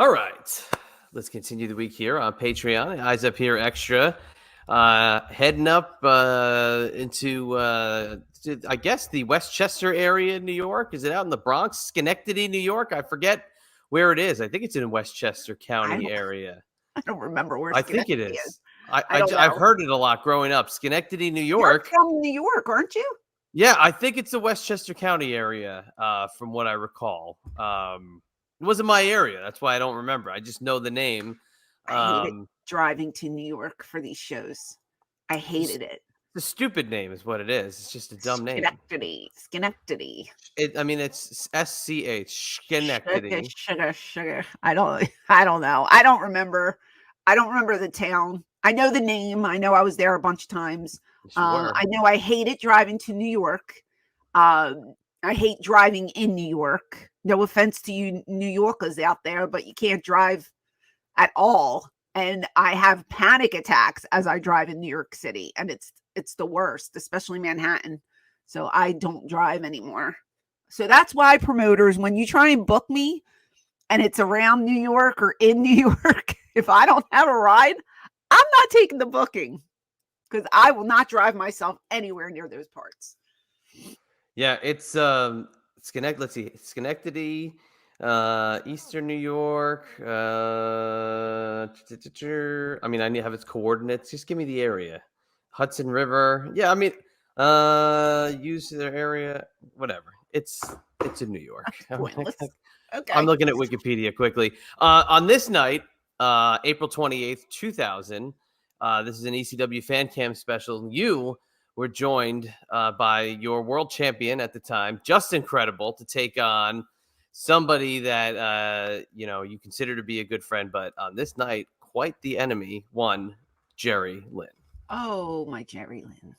All right. Let's continue the week here on Patreon. Eyes Up Here Extra. Heading up into, I guess, the Westchester area in New York. Is it out in the Bronx? Schenectady, New York? I forget where it is. I think it's in Westchester County area. I don't remember where I think it Schenectady is. I've heard it a lot growing up. Schenectady, New You're York. from New York, aren't you? Yeah, I think it's the Westchester County area, from what I recall. It wasn't my area. That's why I don't remember. I just know the name. I hated driving to New York for these shows. I hated it. The stupid name is what it is. It's just a dumb name. Schenectady. It's SCH Schenectady. Sugar. I don't know. I don't remember the town. I know the name. I know I was there a bunch of times. I know I hated driving to New York. I hate driving in New York. No offense to you New Yorkers out there, but you can't drive at all. And I have panic attacks as I drive in New York City. And it's the worst, especially Manhattan. So I don't drive anymore. So that's why promoters, when you try and book me and it's around New York or in New York, if I don't have a ride, I'm not taking the booking because I will not drive myself anywhere near those parts. Yeah, it's Schenectady, Eastern New York. I need to have its coordinates. Just give me the area. Hudson River. Yeah, use their area. Whatever. It's in New York. Okay. I'm looking at Wikipedia quickly. On this night, April 28th, 2000. This is an ECW fan cam special. You were joined by your world champion at the time, Just Incredible, to take on somebody that you consider to be a good friend, but on this night, quite the enemy, one Jerry Lynn. Oh, my Jerry Lynn.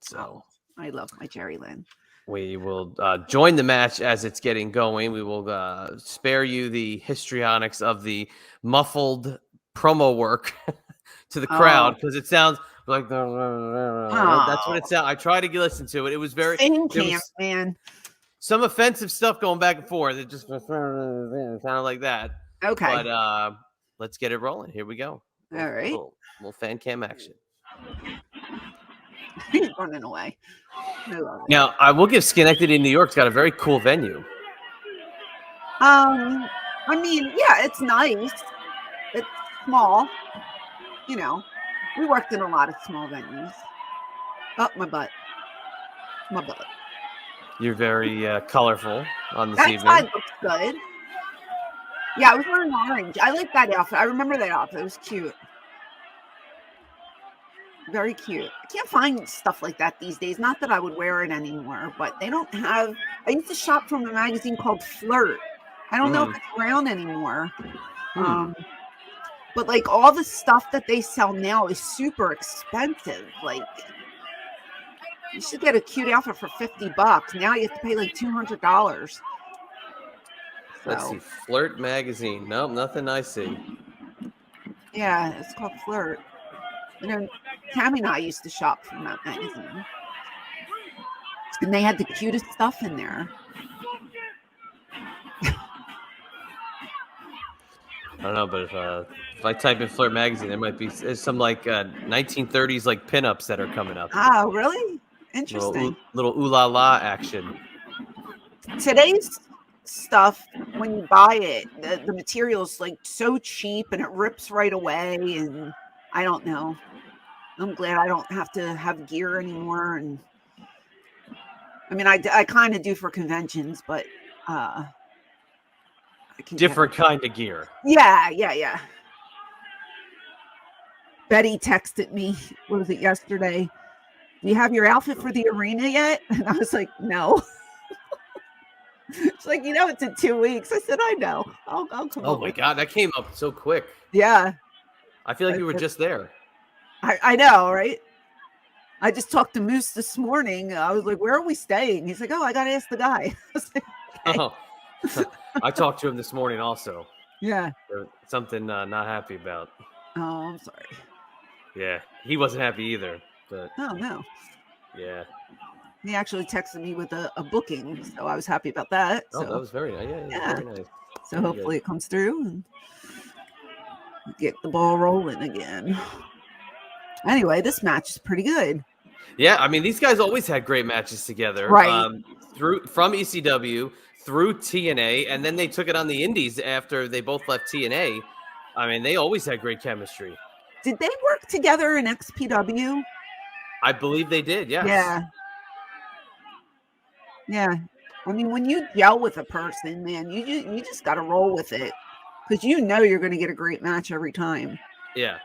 So I love my Jerry Lynn. We will join the match as it's getting going. We will spare you the histrionics of the muffled promo work to the crowd because it sounds like that's what it sounds. I tried to listen to it. It was very man. Some offensive stuff going back and forth. It just sounded like that. Okay. But let's get it rolling. Here we go. All right. Little fan cam action. He's running away. Now, I will give Schenectady, New York's got a very cool venue. Yeah, it's nice. It's small. We worked in a lot of small venues. Oh, my butt. You're very colorful on this evening. That looks good. Yeah, I was wearing orange. I like that outfit. I remember that outfit. It was cute. Very cute. I can't find stuff like that these days. Not that I would wear it anymore, but they don't have. I used to shop from a magazine called Flirt. I don't know if it's around anymore. But like all the stuff that they sell now is super expensive. Like you should get a cute outfit for $50. Now you have to pay like $200. Let's see. Flirt magazine. Nope, nothing I see. Yeah, it's called Flirt. And then Tammy and I used to shop from that magazine. And they had the cutest stuff in there. I don't know, but if I type in Flirt magazine, there might be some like 1930s like pinups that are coming up. Oh, really? Interesting. Little ooh la la action. Today's stuff, when you buy it, the material's like so cheap and it rips right away, and I don't know. I'm glad I don't have to have gear anymore. And I kind of do for conventions, but different kind of gear. Yeah. Betty texted me, what was it, yesterday? Do you have your outfit for the arena yet? And I was like, no. She's like, it's in 2 weeks. I said, I know. I'll come. Oh my God, that came up so quick. Yeah. I feel like we were just there. I know, right? I just talked to Moose this morning. I was like, where are we staying? He's like, oh, I got to ask the guy. I was like, okay. Oh, I talked to him this morning also. Yeah. Something not happy about. Oh, I'm sorry. Yeah, he wasn't happy either. But oh, no. Yeah. He actually texted me with a booking, so I was happy about that. Oh, that was very nice. Yeah. Very nice. So hopefully it comes through and get the ball rolling again. Anyway, this match is pretty good. Yeah, I mean, these guys always had great matches together. Right. From ECW through TNA, and then they took it on the Indies after they both left TNA. I mean, they always had great chemistry. Did they work together in XPW? I believe they did, yes. Yeah. Yeah. I mean, when you gel with a person, man, you just got to roll with it because you know you're going to get a great match every time. Yeah.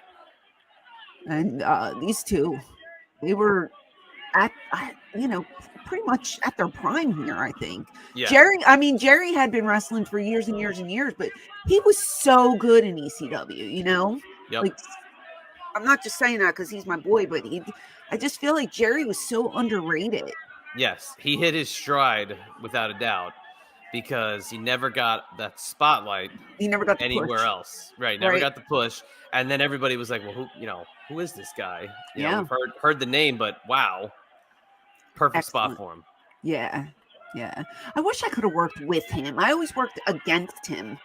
And these two, they were at, pretty much at their prime here, I think. Yeah. Jerry had been wrestling for years and years and years, but he was so good in ECW, you know? Yep. Like, I'm not just saying that because he's my boy, but I just feel like Jerry was so underrated. Yes, he hit his stride without a doubt because he never got that spotlight. He never got the anywhere push. Else. Right, never got the push. And then everybody was like, well, who is this guy? You know, we've heard the name, but wow. Perfect spot for him. Yeah. Yeah. I wish I could have worked with him. I always worked against him.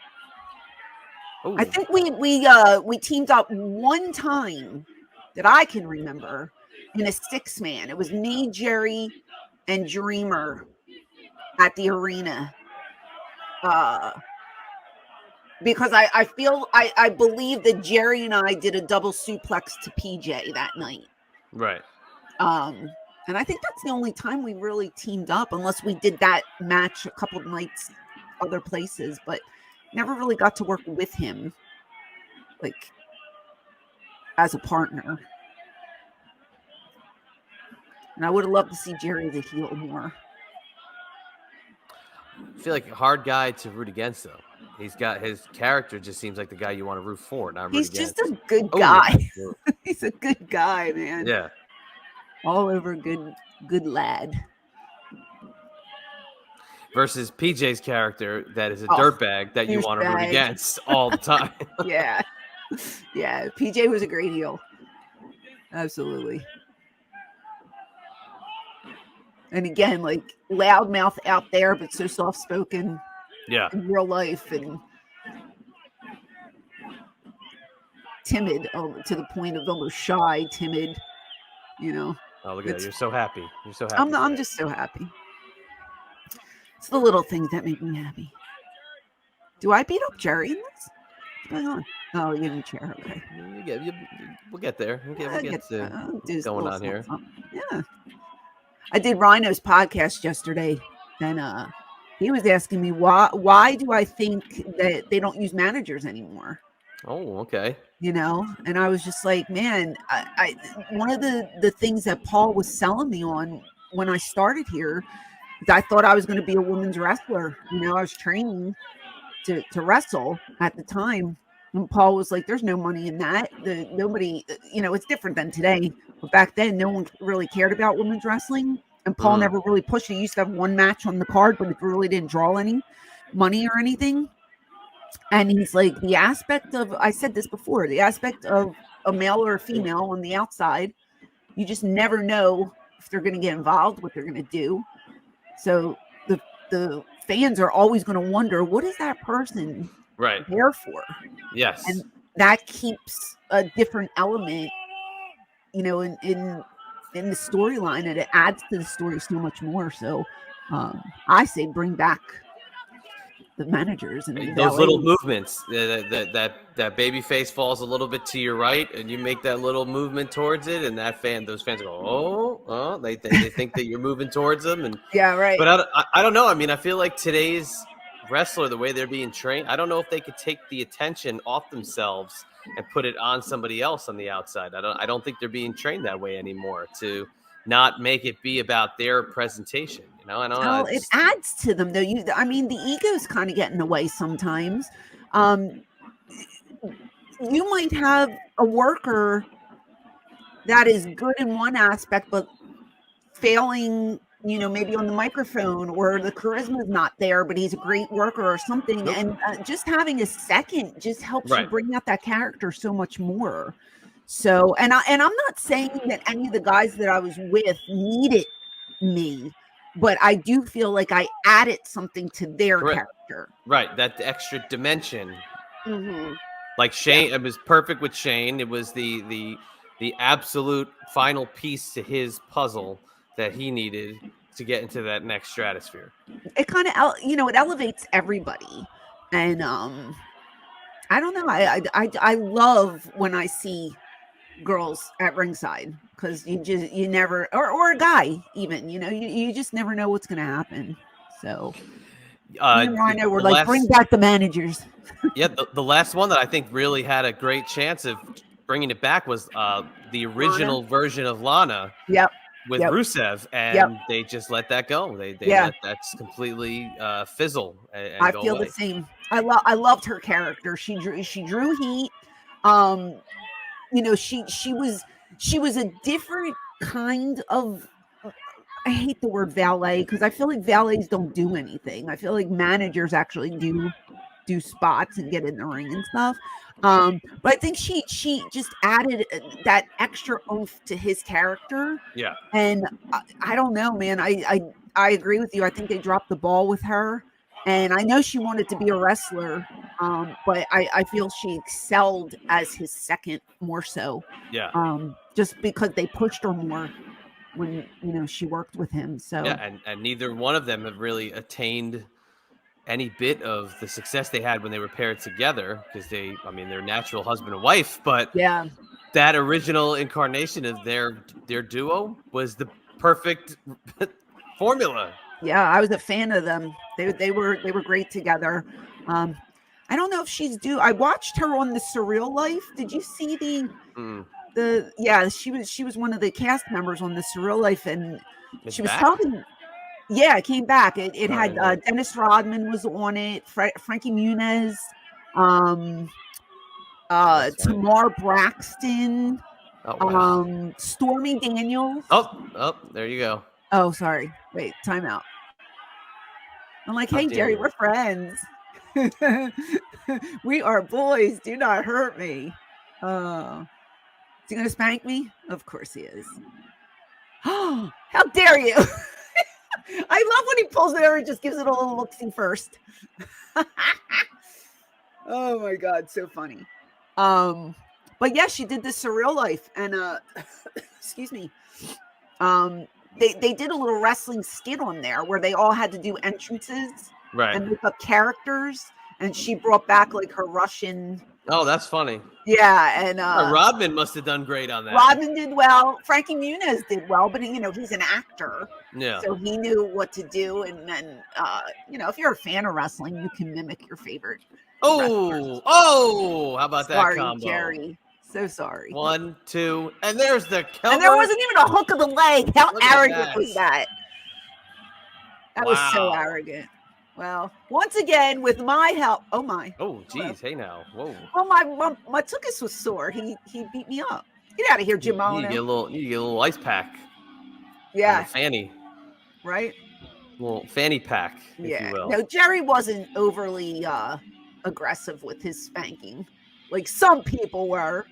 Ooh. I think we teamed up one time that I can remember in a 6-man. It was me, Jerry, and Dreamer at the arena. Because I believe that Jerry and I did a double suplex to PJ that night. Right. And I think that's the only time we really teamed up, unless we did that match a couple of nights other places, but never really got to work with him, like, as a partner. And I would have loved to see Jerry the heel more. I feel like a hard guy to root against, though. He's got his character just seems like the guy you want to root for, not root against. He's just a good guy. Yeah. He's a good guy, man. Yeah. All over good lad. Versus PJ's character that is a dirtbag that you want to root against all the time. Yeah. Yeah. PJ was a great heel. Absolutely. And again, like, loudmouth out there, but so soft-spoken. Yeah. In real life, and timid to the point of almost shy, timid, you know. Oh, look at that. You're so happy. You're so happy. I'm just so happy. It's the little things that make me happy. Do I beat up Jerry in this? What's going on? Oh, you're in the chair. Okay. We'll get there. We'll get to going on here. Yeah. I did Rhino's podcast yesterday, and he was asking me why do I think that they don't use managers anymore? Oh, okay. You know, and I was just like, man, I one of the things that Paul was selling me on when I started here, I thought I was going to be a women's wrestler. You know, I was training to wrestle at the time. And Paul was like, there's no money in that. Nobody, you know, it's different than today. But back then, no one really cared about women's wrestling. And Paul never really pushed it. He used to have one match on the card, but it really didn't draw any money or anything. And he's like, the aspect of, I said this before, the aspect of a male or a female on the outside, you just never know if they're going to get involved, what they're going to do. So the fans are always going to wonder, what is that person there for? Yes. And that keeps a different element, you know, in the storyline, and it adds to the story so much more. So I say bring back the managers and those little movements. That baby face falls a little bit to your right, and you make that little movement towards it, and those fans go, oh, they think that you're moving towards them, and yeah, right. But I don't know. I mean, I feel like today's wrestler, the way they're being trained, I don't know if they could take the attention off themselves and put it on somebody else on the outside. I don't think they're being trained that way anymore, to not make it be about their presentation. You know, I don't know. It adds to them, though. I mean, the ego's kind of get in the way sometimes. You might have a worker that is good in one aspect, but failing, you know, maybe on the microphone, or the charisma is not there, but he's a great worker or something. Nope. And just having a second just helps you bring out that character so much more. So, and I'm not saying that any of the guys that I was with needed me. but I do feel like I added something to their character. Right, that extra dimension. Mm-hmm. Like Shane, it was perfect with Shane. It was the absolute final piece to his puzzle that he needed to get into that next stratosphere. It kind of, it elevates everybody, and I don't know. I love when I see girls at ringside, because you never, or a guy even, you just never know what's going to happen. So I know we're like, bring back the managers. Yeah, the last one that I think really had a great chance of bringing it back was the original version of Lana. Yep. With Rusev, and they just let that go. They let that completely fizzle and I go feel away. the same. I loved her character. She drew heat. She was a different kind of, I hate the word valet, because I feel like valets don't do anything. I feel like managers actually do spots and get in the ring and stuff. But I think she just added that extra oomph to his character. Yeah. And I don't know, man. I agree with you. I think they dropped the ball with her. And I know she wanted to be a wrestler, but I feel she excelled as his second more so. Yeah. Just because they pushed her more when she worked with him. So yeah, and neither one of them have really attained any bit of the success they had when they were paired together, because they're natural husband and wife, but yeah, that original incarnation of their duo was the perfect formula. Yeah, I was a fan of them. They were great together. I don't know if she's due. I watched her on The Surreal Life. Did you see she was one of the cast members on The Surreal Life, and she was talking. Yeah, it came back. It had Dennis Rodman was on it, Frankie Muniz, Tamar Braxton, Stormy Daniels. Oh, there you go. Oh, sorry. Wait, time out. I'm like, hey, Jerry, we're friends. We are boys. Do not hurt me. Is he going to spank me? Of course he is. Oh, how dare you? I love when he pulls it over and just gives it a little look-see first. Oh my God, so funny. But yeah, she did The Surreal Life, and excuse me. They did a little wrestling skit on there where they all had to do entrances and make up characters, and she brought back like her Russian. Oh, that's funny. Yeah, and Rodman must have done great on that. Rodman did well. Frankie Muniz did well, but he's an actor. Yeah. So he knew what to do, and then if you're a fan of wrestling, you can mimic your favorite. How about that combo? Sorry, Jerry. So sorry. 1, 2, and there's the cover. And there wasn't even a hook of the leg. How arrogant was that? That was so arrogant. Well, once again, with my help. Oh my. Oh, geez. Hey now. Whoa. Well, my tuchus was sore. He beat me up. Get out of here, Jimona. You get a little ice pack. Yeah. Fanny. Right. A little fanny pack. If you will. No, Jerry wasn't overly aggressive with his spanking, like some people were.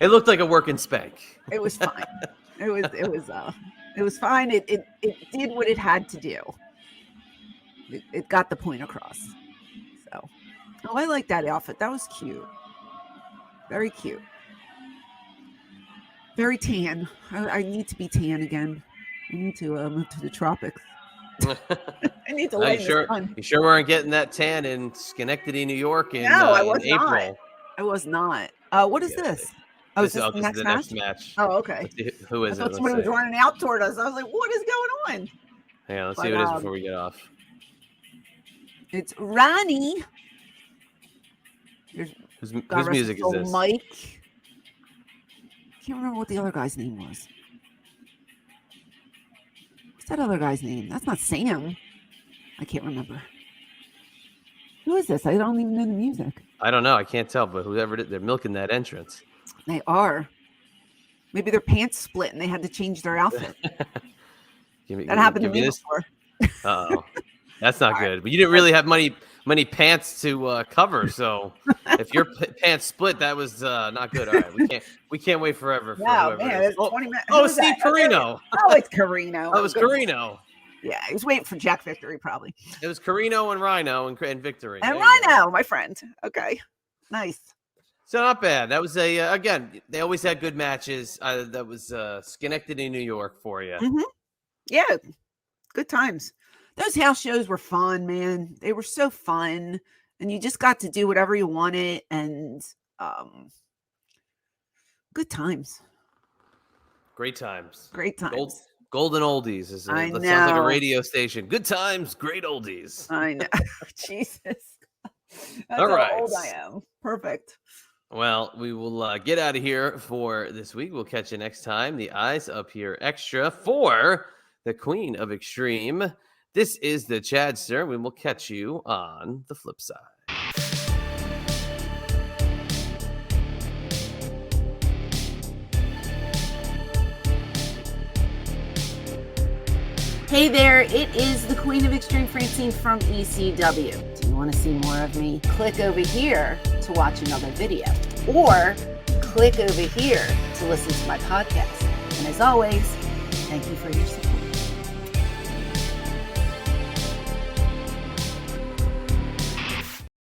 It looked like a working spank. It was fine. It was fine. It did what it had to do. It got the point across. So, I like that outfit. That was cute. Very cute. Very tan. I need to be tan again. I need to move to the tropics. I need to lay in the sun. You sure weren't getting that tan in Schenectady, New York in I was April? Not. I was not. What is this? Oh, this is the next match? Oh, okay. Who is it? Somebody was running out toward us. I was like, what is going on? Yeah, let's see what it is before we get off. It's Ronnie. Whose music is this? Mike. Can't remember what the other guy's name was. What's that other guy's name? That's not Sam. I can't remember. Who is this? I don't even know the music. I don't know. I can't tell, but whoever it is, they're milking that entrance. They are. Maybe their pants split and they had to change their outfit. That happened to me before. Uh-oh. That's not good. But you didn't really have many pants to cover. So if your pants split, that was not good. All right, we can't wait forever for No, whoever man, it is. it's 20 minutes. Oh, Steve Carino. Oh, it's Carino. That was Carino. Yeah, he was waiting for Jack Victory, probably. It was Carino and Rhino and Victory. And Rhino, my friend. Okay, nice. So not bad. That was again, they always had good matches. That was Schenectady, New York for you. Mm-hmm. Yeah, good times. Those house shows were fun, man. They were so fun. And you just got to do whatever you wanted. And good times. Great times. Great times. Golden oldies. That sounds like a radio station. Good times, great oldies. I know. Jesus. That's All right. how old I am. Perfect. Well, we will get out of here for this week. We'll catch you next time. The Eyes Up Here Extra for the Queen of Extreme. This is the Chadster. We will catch you on the flip side. Hey there, it is the Queen of Extreme, Francine from ECW. Do you want to see more of me? Click over here to watch another video, or click over here to listen to my podcast. And as always, thank you for your support.